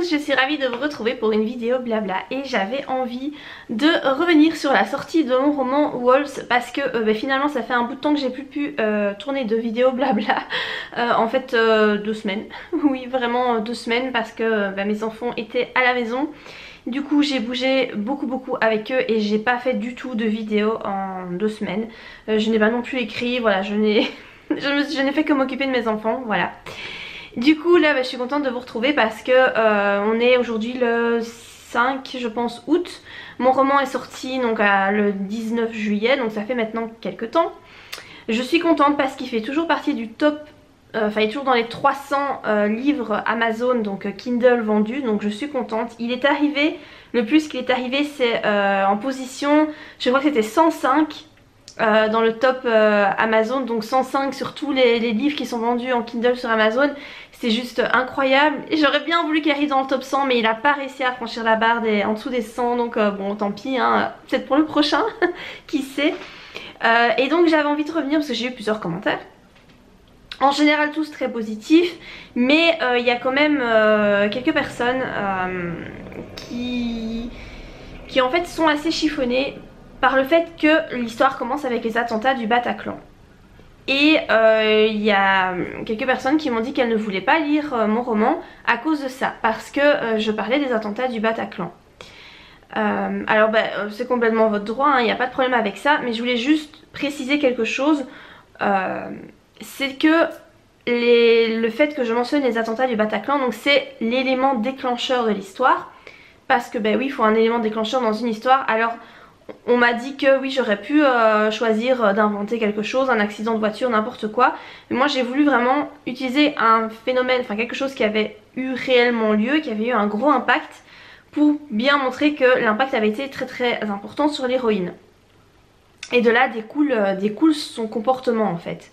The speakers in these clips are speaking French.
tous, je suis ravie de vous retrouver pour une vidéo blabla et j'avais envie de revenir sur la sortie de mon roman Waltz parce que finalement ça fait un bout de temps que j'ai plus pu tourner de vidéos blabla, en fait 2 semaines, oui vraiment 2 semaines parce que mes enfants étaient à la maison. Du coup j'ai bougé beaucoup avec eux et j'ai pas fait du tout de vidéos en 2 semaines. Je n'ai pas non plus écrit, voilà, je n'ai fait que m'occuper de mes enfants, voilà. Du coup là je suis contente de vous retrouver parce que on est aujourd'hui le 5 je pense août. Mon roman est sorti donc le 19 juillet, donc ça fait maintenant quelques temps. Je suis contente parce qu'il fait toujours partie du top, enfin il est toujours dans les 300 livres Amazon, donc Kindle vendus, donc je suis contente. Il est arrivé, le plus qu'il est arrivé c'est en position, je crois que c'était 105 dans le top Amazon, donc 105 sur tous les livres qui sont vendus en Kindle sur Amazon. C'est juste incroyable. J'aurais bien voulu qu'il arrive dans le top 100 mais il n'a pas réussi à franchir la barre en dessous des 100, donc bon tant pis, hein, peut-être pour le prochain, qui sait. Et donc j'avais envie de revenir parce que j'ai eu plusieurs commentaires. En général tous très positifs, mais il y a quand même quelques personnes qui en fait sont assez chiffonnées par le fait que l'histoire commence avec les attentats du Bataclan. Et il y a quelques personnes qui m'ont dit qu'elles ne voulaient pas lire mon roman à cause de ça, parce que je parlais des attentats du Bataclan. Alors c'est complètement votre droit, il n'y a pas de problème avec ça, mais je voulais juste préciser quelque chose. C'est que le fait que je mentionne les attentats du Bataclan, donc c'est l'élément déclencheur de l'histoire, parce que oui, il faut un élément déclencheur dans une histoire. Alors on m'a dit que oui, j'aurais pu choisir d'inventer quelque chose, un accident de voiture, n'importe quoi, mais moi j'ai voulu vraiment utiliser un phénomène, enfin quelque chose qui avait eu réellement lieu, qui avait eu un gros impact, pour bien montrer que l'impact avait été très important sur l'héroïne. Et de là découle son comportement en fait.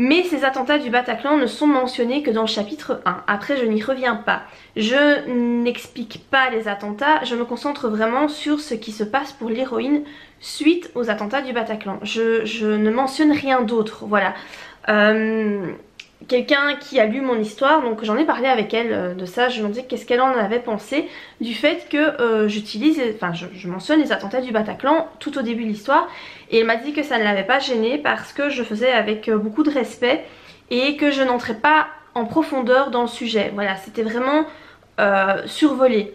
Mais ces attentats du Bataclan ne sont mentionnés que dans le chapitre 1. Après je n'y reviens pas. Je n'explique pas les attentats, je me concentre vraiment sur ce qui se passe pour l'héroïne suite aux attentats du Bataclan. Je ne mentionne rien d'autre, voilà. Quelqu'un qui a lu mon histoire, donc j'en ai parlé avec elle de ça, je lui ai demandé qu'est-ce qu'elle en avait pensé du fait que je mentionne les attentats du Bataclan tout au début de l'histoire, et elle m'a dit que ça ne l'avait pas gênée parce que je faisais avec beaucoup de respect et que je n'entrais pas en profondeur dans le sujet. Voilà, c'était vraiment survolé.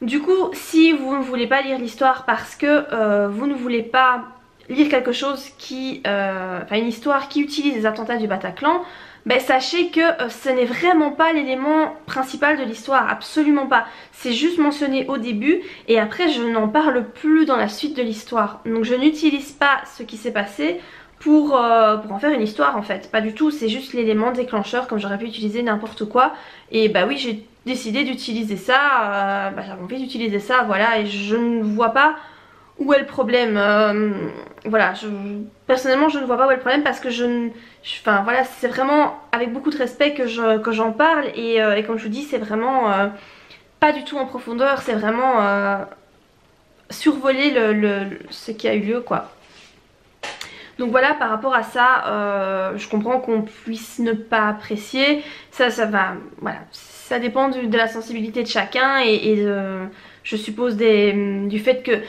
Du coup, si vous ne voulez pas lire l'histoire parce que vous ne voulez pas lire quelque chose une histoire qui utilise les attentats du Bataclan, sachez que ce n'est vraiment pas l'élément principal de l'histoire, absolument pas. C'est juste mentionné au début et après je n'en parle plus dans la suite de l'histoire. Donc je n'utilise pas ce qui s'est passé pour en faire une histoire en fait, pas du tout, c'est juste l'élément déclencheur comme j'aurais pu utiliser n'importe quoi. Et oui, j'ai décidé d'utiliser ça, j'avais envie d'utiliser ça, voilà, et je ne vois pas où est le problème. Voilà, personnellement je ne vois pas où est le problème parce que voilà, c'est vraiment avec beaucoup de respect que j'en parle et comme je vous dis, c'est vraiment pas du tout en profondeur, c'est vraiment survoler ce qui a eu lieu quoi. Donc voilà, par rapport à ça, je comprends qu'on puisse ne pas apprécier, ça va, voilà, ça dépend de la sensibilité de chacun et je suppose du fait que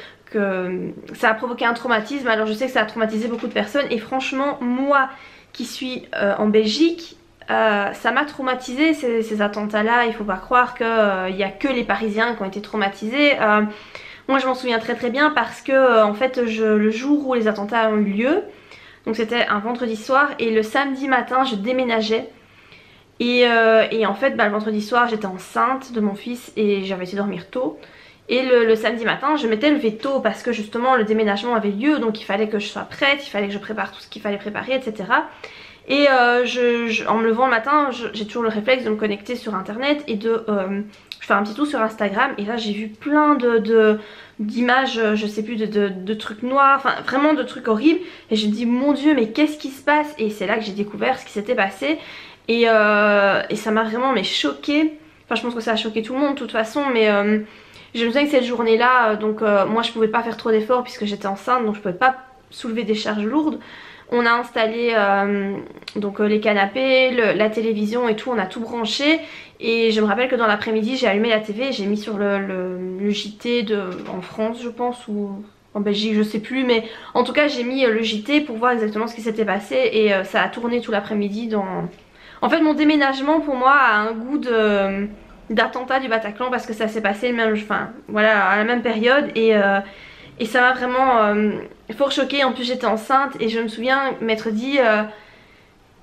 ça a provoqué un traumatisme. Alors je sais que ça a traumatisé beaucoup de personnes et franchement moi qui suis en Belgique, ça m'a traumatisé ces attentats là. Il faut pas croire qu'il n'y a que les Parisiens qui ont été traumatisés. Moi je m'en souviens très bien parce que en fait le jour où les attentats ont eu lieu, donc c'était un vendredi soir, et le samedi matin je déménageais. Et en fait le vendredi soir j'étais enceinte de mon fils et j'avais été dormir tôt. Et le samedi matin je m'étais levée tôt parce que justement le déménagement avait lieu, donc il fallait que je sois prête, il fallait que je prépare tout ce qu'il fallait préparer, etc. Et en me levant le matin, j'ai toujours le réflexe de me connecter sur internet et de faire un petit tour sur Instagram. Et là j'ai vu plein d'images, je sais plus, de trucs noirs, enfin vraiment de trucs horribles. Et je me dis mon dieu, mais qu'est-ce qui se passe? Et c'est là que j'ai découvert ce qui s'était passé. Et ça m'a vraiment choquée. Enfin je pense que ça a choqué tout le monde de toute façon, mais je me souviens que cette journée là, moi je pouvais pas faire trop d'efforts puisque j'étais enceinte, donc je pouvais pas soulever des charges lourdes. On a installé les canapés, la télévision et tout, on a tout branché. Et je me rappelle que dans l'après-midi j'ai allumé la TV et j'ai mis sur le JT en France je pense, ou en Belgique je sais plus, mais en tout cas j'ai mis le JT pour voir exactement ce qui s'était passé. Et ça a tourné tout l'après-midi dans... En fait mon déménagement pour moi a un goût d'attentat du Bataclan, parce que ça s'est passé même, enfin, voilà, à la même période. Et ça m'a vraiment fort choquée. En plus j'étais enceinte et je me souviens m'être dit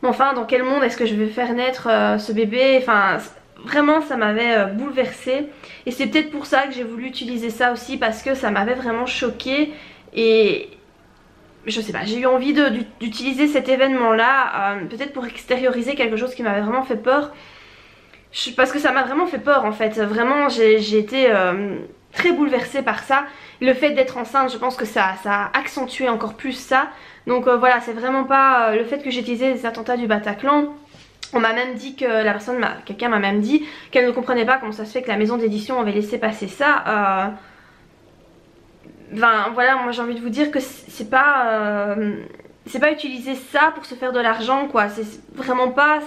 enfin dans quel monde est-ce que je vais faire naître ce bébé. Enfin vraiment ça m'avait bouleversée. Et c'est peut-être pour ça que j'ai voulu utiliser ça aussi, parce que ça m'avait vraiment choquée. Et je sais pas, j'ai eu envie d'utiliser cet événement là peut-être pour extérioriser quelque chose qui m'avait vraiment fait peur. Parce que ça m'a vraiment fait peur en fait. Vraiment j'ai été très bouleversée par ça. Le fait d'être enceinte, je pense que ça a accentué encore plus ça. Donc voilà, c'est vraiment pas le fait que j'ai utilisé les attentats du Bataclan. On m'a même dit que quelqu'un m'a même dit qu'elle ne comprenait pas comment ça se fait que la maison d'édition avait laissé passer ça. Enfin voilà, moi j'ai envie de vous dire que c'est pas utiliser ça pour se faire de l'argent quoi. C'est vraiment pas,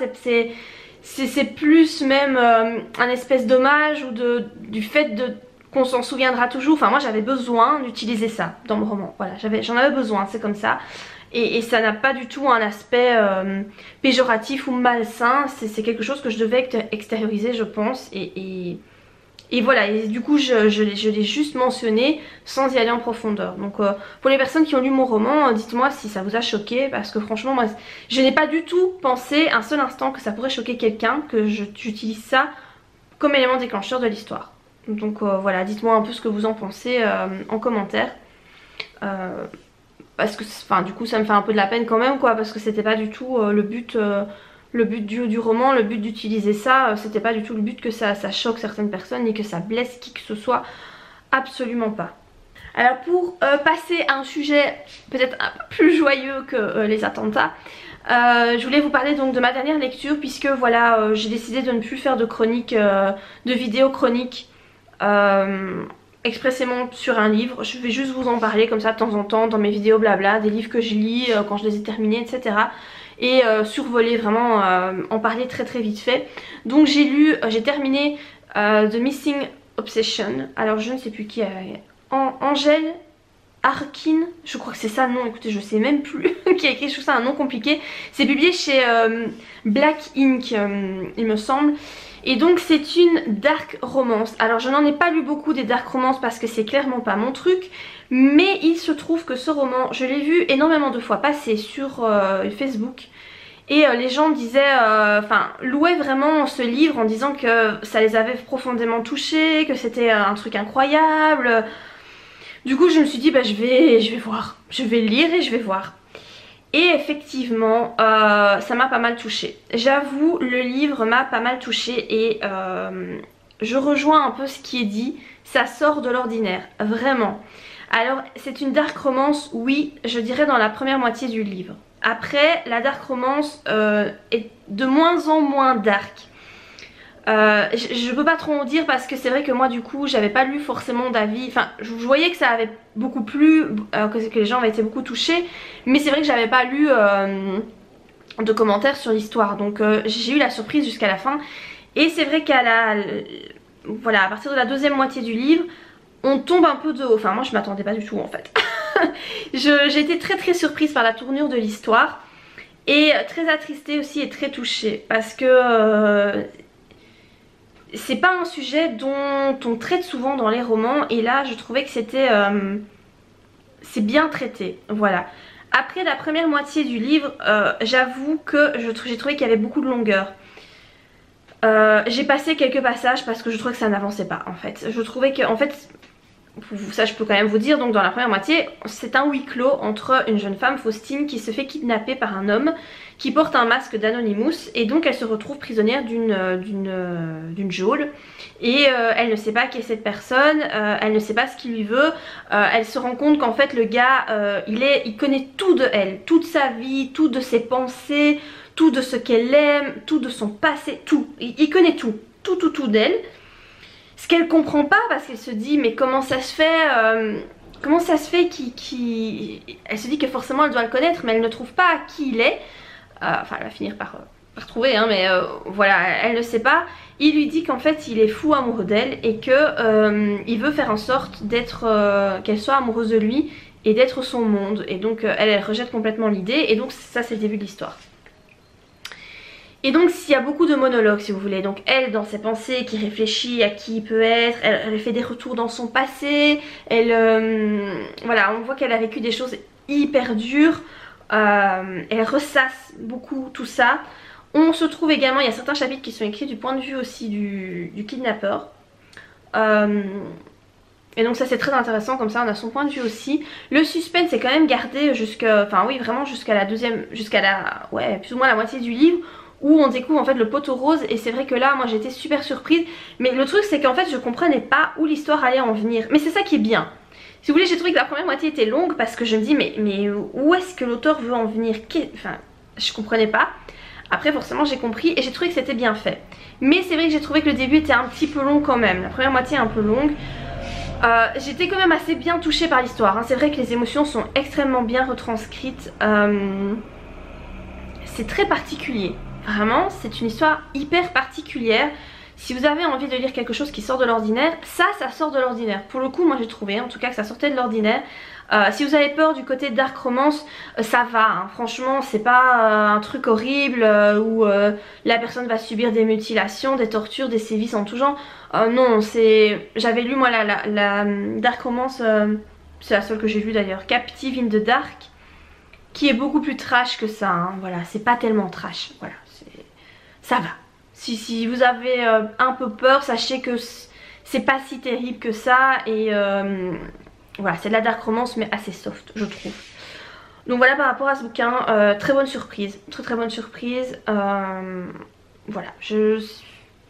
c'est plus même un espèce d'hommage ou du fait qu'on s'en souviendra toujours. Enfin moi j'avais besoin d'utiliser ça dans mon roman, voilà, j'en avais besoin, c'est comme ça. Et ça n'a pas du tout un aspect péjoratif ou malsain, c'est quelque chose que je devais extérioriser je pense. Et voilà, et du coup je l'ai juste mentionné sans y aller en profondeur. Donc pour les personnes qui ont lu mon roman, dites-moi si ça vous a choqué, parce que franchement moi je n'ai pas du tout pensé un seul instant que ça pourrait choquer quelqu'un, que j'utilise ça comme élément déclencheur de l'histoire. Donc voilà, dites-moi un peu ce que vous en pensez en commentaire. Parce que enfin, du coup ça me fait un peu de la peine quand même quoi, parce que c'était pas du tout le but du roman. Le but d'utiliser ça, c'était pas du tout le but que ça choque certaines personnes ni que ça blesse qui que ce soit, absolument pas. Alors pour passer à un sujet peut-être un peu plus joyeux que les attentats, je voulais vous parler donc de ma dernière lecture, puisque voilà j'ai décidé de ne plus faire de chronique, de vidéos chroniques expressément sur un livre. Je vais juste vous en parler comme ça de temps en temps dans mes vidéos blabla, des livres que je lis quand je les ai terminés, etc. Et survoler vraiment, en parler très très vite fait. Donc j'ai terminé The Missing Obsession. Alors je ne sais plus qui est Angèle Arkin, je crois que c'est ça le nom, écoutez je sais même plus qui a écrit, je trouve ça un nom compliqué. C'est publié chez Black Ink il me semble. Et donc c'est une dark romance. Alors je n'en ai pas lu beaucoup des dark romances parce que c'est clairement pas mon truc. Mais il se trouve que ce roman, je l'ai vu énormément de fois passer sur Facebook. Et les gens disaient, louaient vraiment ce livre en disant que ça les avait profondément touchés, que c'était un truc incroyable. Du coup je me suis dit je vais voir, je vais lire et je vais voir. Et effectivement ça m'a pas mal touchée. J'avoue, le livre m'a pas mal touchée et je rejoins un peu ce qui est dit. Ça sort de l'ordinaire, vraiment. Alors c'est une dark romance, oui, je dirais dans la première moitié du livre. Après la dark romance est de moins en moins dark. Je peux pas trop en dire parce que c'est vrai que moi du coup j'avais pas lu forcément d'avis, enfin je voyais que ça avait beaucoup plu, que les gens avaient été beaucoup touchés, mais c'est vrai que j'avais pas lu de commentaires sur l'histoire, donc j'ai eu la surprise jusqu'à la fin. Et c'est vrai voilà, à partir de la deuxième moitié du livre on tombe un peu de haut, enfin moi je m'attendais pas du tout en fait. J'ai été très très surprise par la tournure de l'histoire et très attristée aussi et très touchée parce que c'est pas un sujet dont on traite souvent dans les romans, et là je trouvais que c'était c'est bien traité, voilà. Après la première moitié du livre, j'avoue que j'ai trouvé qu'il y avait beaucoup de longueur. J'ai passé quelques passages parce que je trouvais que ça n'avançait pas en fait. Je trouvais que, en fait, ça je peux quand même vous dire, donc dans la première moitié, c'est un huis clos entre une jeune femme, Faustine, qui se fait kidnapper par un homme qui porte un masque d'Anonymous, et donc elle se retrouve prisonnière d'une geôle, et elle ne sait pas qui est cette personne, elle ne sait pas ce qu'il lui veut, elle se rend compte qu'en fait le gars il connaît tout de elle, toute sa vie, tout de ses pensées, tout de ce qu'elle aime, tout de son passé, tout, il connaît tout d'elle. Ce qu'elle comprend pas, parce qu'elle se dit mais comment ça se fait elle se dit que forcément elle doit le connaître, mais elle ne trouve pas qui il est. Enfin elle va finir par retrouver hein, mais voilà, elle ne sait pas. Il lui dit qu'en fait il est fou amoureux d'elle et que il veut faire en sorte d'être qu'elle soit amoureuse de lui et d'être son monde. Et donc elle rejette complètement l'idée et donc ça c'est le début de l'histoire. Et donc il y a beaucoup de monologues si vous voulez, donc elle dans ses pensées qui réfléchit à qui il peut être, elle fait des retours dans son passé, voilà, on voit qu'elle a vécu des choses hyper dures, elle ressasse beaucoup tout ça. On se trouve également, il y a certains chapitres qui sont écrits du point de vue aussi du kidnappeur. Et donc ça c'est très intéressant, comme ça on a son point de vue aussi. Le suspense est quand même gardé jusqu'à, enfin oui vraiment jusqu'à la deuxième, jusqu'à la, ouais plus ou moins la moitié du livre, où on découvre en fait le poteau rose. Et c'est vrai que là moi j'étais super surprise. Mais le truc c'est qu'en fait je comprenais pas où l'histoire allait en venir. Mais c'est ça qui est bien. Si vous voulez, j'ai trouvé que la première moitié était longue parce que je me dis mais où est-ce que l'auteur veut en venir? Enfin je comprenais pas. Après forcément j'ai compris et j'ai trouvé que c'était bien fait. Mais c'est vrai que j'ai trouvé que le début était un petit peu long quand même. La première moitié est un peu longue. J'étais quand même assez bien touchée par l'histoire hein. C'est vrai que les émotions sont extrêmement bien retranscrites. C'est très particulier. Vraiment c'est une histoire hyper particulière. Si vous avez envie de lire quelque chose qui sort de l'ordinaire, ça sort de l'ordinaire. Pour le coup moi j'ai trouvé en tout cas que ça sortait de l'ordinaire. Si vous avez peur du côté dark romance, ça va hein. Franchement c'est pas un truc horrible où la personne va subir des mutilations, des tortures, des sévices en tout genre. Non, c'est... J'avais lu moi la dark romance, c'est la seule que j'ai vue d'ailleurs, Captive in the Dark, qui est beaucoup plus trash que ça hein. Voilà, c'est pas tellement trash, voilà, ça va. Si vous avez un peu peur, sachez que c'est pas si terrible que ça. Et voilà, c'est de la dark romance mais assez soft je trouve. Donc voilà par rapport à ce bouquin, très bonne surprise, très bonne surprise. Voilà,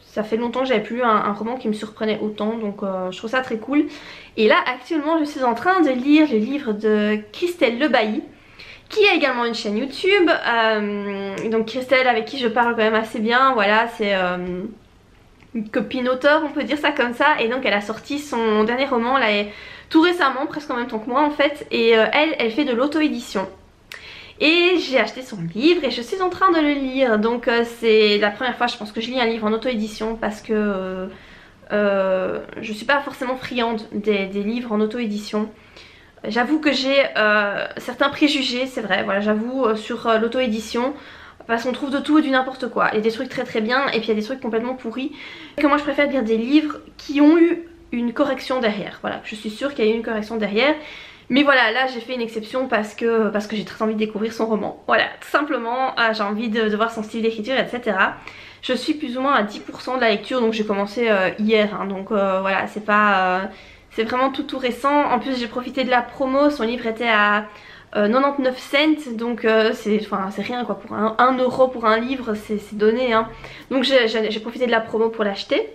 ça fait longtemps que j'avais plus lu un roman qui me surprenait autant, donc je trouve ça très cool. Et là actuellement je suis en train de lire le livre de Christelle Lebailly, qui a également une chaîne YouTube. Donc Christelle avec qui je parle quand même assez bien, voilà, c'est une copine auteur, on peut dire ça comme ça. Et donc elle a sorti son dernier roman là, tout récemment, presque en même temps que moi en fait. Et elle fait de l'auto-édition. Et j'ai acheté son livre et je suis en train de le lire. Donc c'est la première fois je pense que je lis un livre en auto-édition, parce que je suis pas forcément friande des livres en auto-édition. J'avoue que j'ai certains préjugés, c'est vrai, voilà, j'avoue sur l'auto-édition, parce qu'on trouve de tout et du n'importe quoi. Il y a des trucs très très bien et puis il y a des trucs complètement pourris. Que moi je préfère lire des livres qui ont eu une correction derrière, voilà, je suis sûre qu'il y a eu une correction derrière. Mais voilà, là j'ai fait une exception parce que j'ai très envie de découvrir son roman. Voilà, tout simplement, j'ai envie de voir son style d'écriture, etc. Je suis plus ou moins à 10% de la lecture, donc j'ai commencé hier, hein, donc voilà, c'est pas... c'est vraiment tout récent. En plus j'ai profité de la promo, son livre était à 99 cents, donc c'est rien quoi, pour 1 euro pour un livre, c'est donné hein. Donc j'ai profité de la promo pour l'acheter.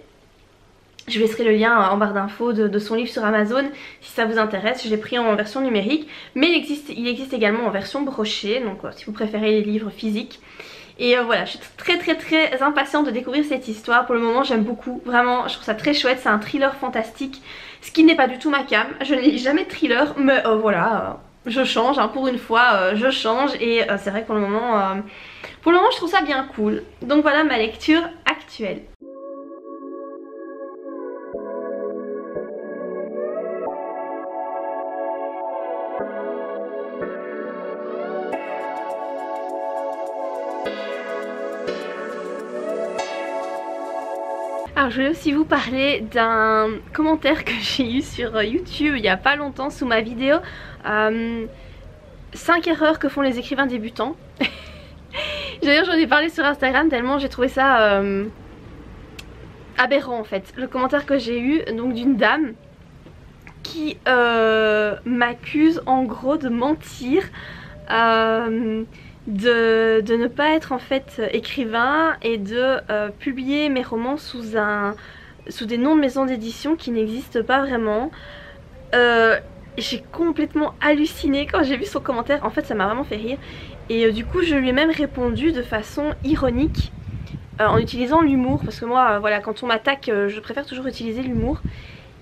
Je vous laisserai le lien en barre d'infos de son livre sur Amazon si ça vous intéresse. Je l'ai pris en version numérique, mais il existe également en version brochée, donc si vous préférez les livres physiques. Et voilà, je suis très impatiente de découvrir cette histoire. Pour le moment j'aime beaucoup, vraiment je trouve ça très chouette. C'est un thriller fantastique, ce qui n'est pas du tout ma cam. Je ne lis jamais de thriller, mais voilà, je change hein, pour une fois, je change. Et c'est vrai que pour le moment je trouve ça bien cool. Donc voilà ma lecture actuelle. Alors je voulais aussi vous parler d'un commentaire que j'ai eu sur YouTube il y a pas longtemps sous ma vidéo 5 erreurs que font les écrivains débutants. D'ailleurs j'en ai parlé sur Instagram tellement j'ai trouvé ça aberrant en fait. Le commentaire que j'ai eu donc d'une dame qui m'accuse en gros de mentir, de ne pas être en fait écrivain et de publier mes romans sous des noms de maisons d'édition qui n'existent pas vraiment. J'ai complètement halluciné quand j'ai vu son commentaire, en fait ça m'a vraiment fait rire. Et du coup je lui ai même répondu de façon ironique, en utilisant l'humour, parce que moi voilà, quand on m'attaque je préfère toujours utiliser l'humour.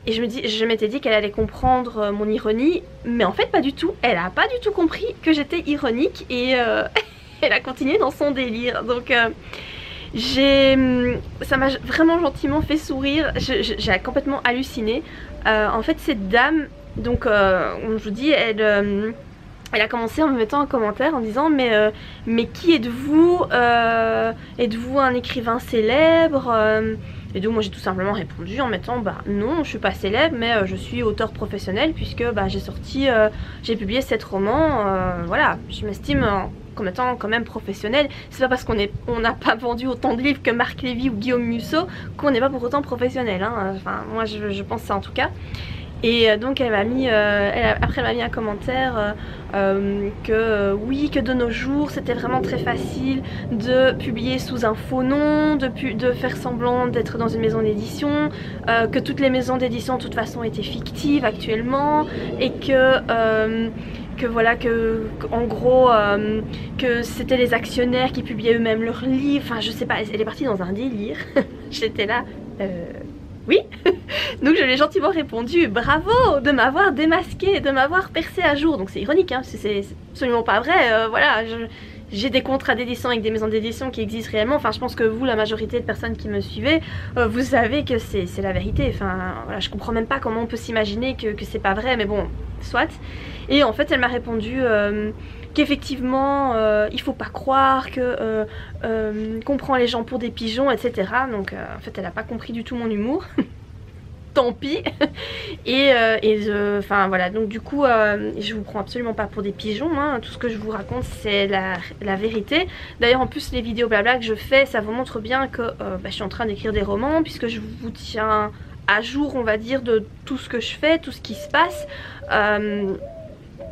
Et je m'étais dit qu'elle allait comprendre mon ironie, mais en fait pas du tout. Elle a pas du tout compris que j'étais ironique et elle a continué dans son délire. Donc ça m'a vraiment gentiment fait sourire. J'ai complètement halluciné. En fait cette dame, donc comme je vous dis, elle a commencé en me mettant un commentaire en disant mais qui êtes-vous, êtes-vous un écrivain célèbre? Et donc moi j'ai tout simplement répondu en mettant bah non, je suis pas célèbre, mais je suis auteur professionnel puisque bah, j'ai publié 7 romans. Voilà, je m'estime comme étant quand même professionnel. C'est pas parce qu'on n'a pas vendu autant de livres que Marc Lévy ou Guillaume Musso qu'on n'est pas pour autant professionnel, hein. Enfin moi je pense ça en tout cas. Et donc elle m'a mis, après elle m'a mis un commentaire que oui, que de nos jours c'était vraiment très facile de publier sous un faux nom, de faire semblant d'être dans une maison d'édition, que toutes les maisons d'édition de toute façon étaient fictives actuellement, et que voilà, en gros que c'était les actionnaires qui publiaient eux-mêmes leurs livres. Enfin je sais pas, elle est partie dans un délire. J'étais là oui. Donc je lui ai gentiment répondu bravo de m'avoir démasqué, de m'avoir percé à jour. Donc c'est ironique, hein, c'est absolument pas vrai. Voilà, j'ai des contrats d'édition avec des maisons d'édition qui existent réellement. Enfin je pense que vous, la majorité de personnes qui me suivez, vous savez que c'est la vérité. Enfin voilà, je comprends même pas comment on peut s'imaginer que c'est pas vrai, mais bon, soit. Et en fait elle m'a répondu qu'effectivement il faut pas croire qu'on prend les gens pour des pigeons, etc. Donc en fait elle a pas compris du tout mon humour. Tant pis. Enfin voilà, donc du coup je vous prends absolument pas pour des pigeons, hein. Tout ce que je vous raconte c'est la vérité. D'ailleurs en plus les vidéos blabla que je fais, ça vous montre bien que je suis en train d'écrire des romans, puisque je vous tiens à jour on va dire de tout ce que je fais, tout ce qui se passe.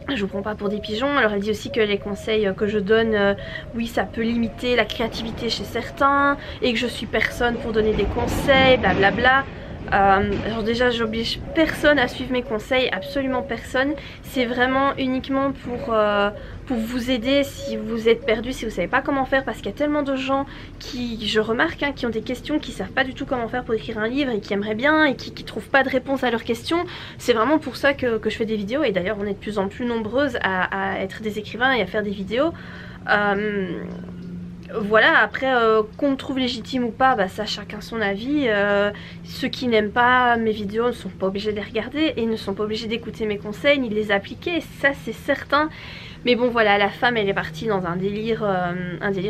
Je vous prends pas pour des pigeons. Alors elle dit aussi que les conseils que je donne, oui ça peut limiter la créativité chez certains, et que je suis personne pour donner des conseils, blablabla. Alors déjà j'oblige personne à suivre mes conseils, absolument personne. C'est vraiment uniquement pour vous aider si vous êtes perdu, si vous savez pas comment faire, parce qu'il y a tellement de gens qui, je remarque, hein, qui ont des questions, qui savent pas du tout comment faire pour écrire un livre et qui aimeraient bien et qui trouvent pas de réponse à leurs questions. C'est vraiment pour ça que je fais des vidéos, et d'ailleurs on est de plus en plus nombreuses à être des écrivains et à faire des vidéos. Voilà, après qu'on me trouve légitime ou pas, bah ça chacun son avis. Ceux qui n'aiment pas mes vidéos ne sont pas obligés de les regarder et ne sont pas obligés d'écouter mes conseils ni de les appliquer, ça c'est certain. Mais bon voilà, la femme elle est partie dans un délire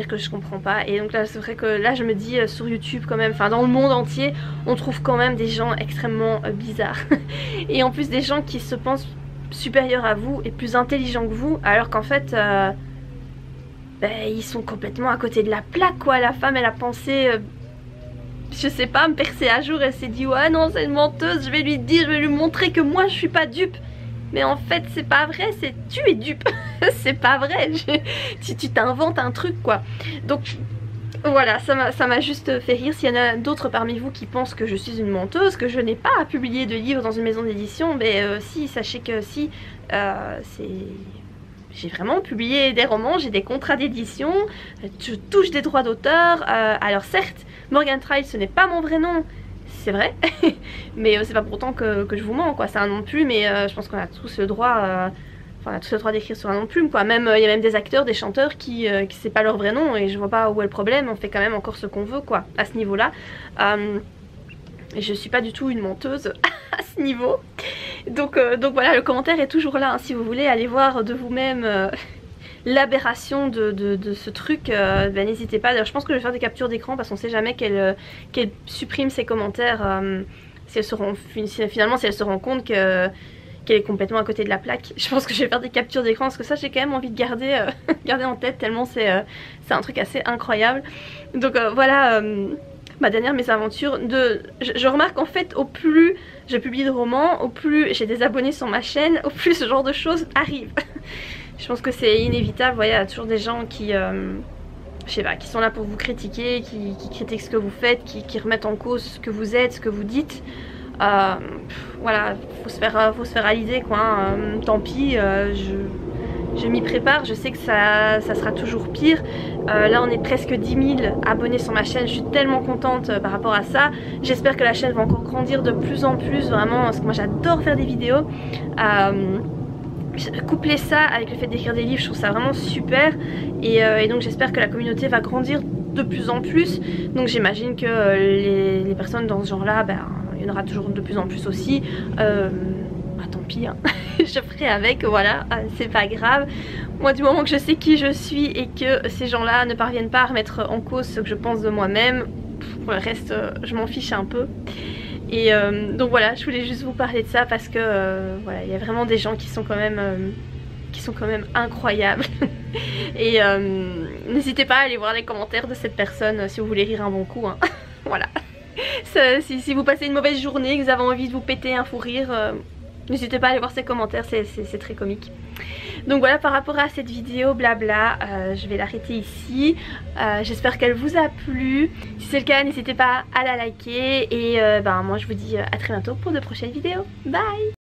que je comprends pas. Et donc là c'est vrai que là je me dis sur YouTube quand même, enfin dans le monde entier, on trouve quand même des gens extrêmement bizarres. Et en plus des gens qui se pensent supérieurs à vous et plus intelligents que vous, alors qu'en fait ils sont complètement à côté de la plaque quoi. La femme elle a pensé je sais pas, me percer à jour. Elle s'est dit ouais non c'est une menteuse, je vais lui dire, je vais lui montrer que moi je suis pas dupe. Mais en fait c'est pas vrai, c'est tu es dupe. C'est pas vrai, tu t'inventes un truc quoi. Donc voilà, ça m'a juste fait rire. S'il y en a d'autres parmi vous qui pensent que je suis une menteuse, que je n'ai pas publié de livre dans une maison d'édition, mais si, sachez que si, j'ai vraiment publié des romans, j'ai des contrats d'édition, je touche des droits d'auteur. Alors certes, Morgan Trial ce n'est pas mon vrai nom, c'est vrai, mais c'est pas pour autant que je vous mens quoi, c'est un nom de plume, et je pense qu'on a tous le droit, enfin on a tous le droit d'écrire sur un nom de plume quoi. Même il y a même des acteurs, des chanteurs qui c'est pas leur vrai nom, et je vois pas où est le problème, on fait quand même encore ce qu'on veut quoi, à ce niveau là. Je suis pas du tout une menteuse à ce niveau. Donc voilà, le commentaire est toujours là, hein. Si vous voulez aller voir de vous-même l'aberration de ce truc, ben, n'hésitez pas. D'ailleurs je pense que je vais faire des captures d'écran, parce qu'on sait jamais qu'elle supprime ses commentaires si elle finalement si elle se rend compte qu'elle est complètement à côté de la plaque. Je pense que je vais faire des captures d'écran, parce que ça j'ai quand même envie de garder, garder en tête, tellement c'est un truc assez incroyable. Donc voilà ma dernière mésaventure. Je remarque en fait au plus je publie de romans, au plus j'ai des abonnés sur ma chaîne, au plus ce genre de choses arrive. Je pense que c'est inévitable. Vous voyez, il y a toujours des gens qui je sais pas, qui sont là pour vous critiquer, qui critiquent ce que vous faites, qui remettent en cause ce que vous êtes, ce que vous dites. Voilà, faut se faire à l'idée quoi, hein. Tant pis, je m'y prépare, je sais que ça sera toujours pire. Là on est presque 10 000 abonnés sur ma chaîne, je suis tellement contente par rapport à ça. J'espère que la chaîne va encore grandir de plus en plus, vraiment, parce que moi j'adore faire des vidéos. coupler ça avec le fait d'écrire des livres, je trouve ça vraiment super. Et donc j'espère que la communauté va grandir de plus en plus. Donc j'imagine que les personnes dans ce genre là, ben, il y en aura toujours de plus en plus aussi. Bah tant pis hein. Je ferai avec, voilà, c'est pas grave. Moi du moment que je sais qui je suis et que ces gens là ne parviennent pas à remettre en cause ce que je pense de moi-même, pour le reste je m'en fiche un peu. Et donc voilà, je voulais juste vous parler de ça parce que voilà, il y a vraiment des gens qui sont quand même incroyables. Et n'hésitez pas à aller voir les commentaires de cette personne si vous voulez rire un bon coup hein. Voilà. Si vous passez une mauvaise journée, que vous avez envie de vous péter un fou rire, n'hésitez pas à aller voir ses commentaires, c'est très comique. Donc voilà, par rapport à cette vidéo blabla, je vais l'arrêter ici. J'espère qu'elle vous a plu. Si c'est le cas, n'hésitez pas à la liker. Et ben moi je vous dis à très bientôt pour de prochaines vidéos. Bye!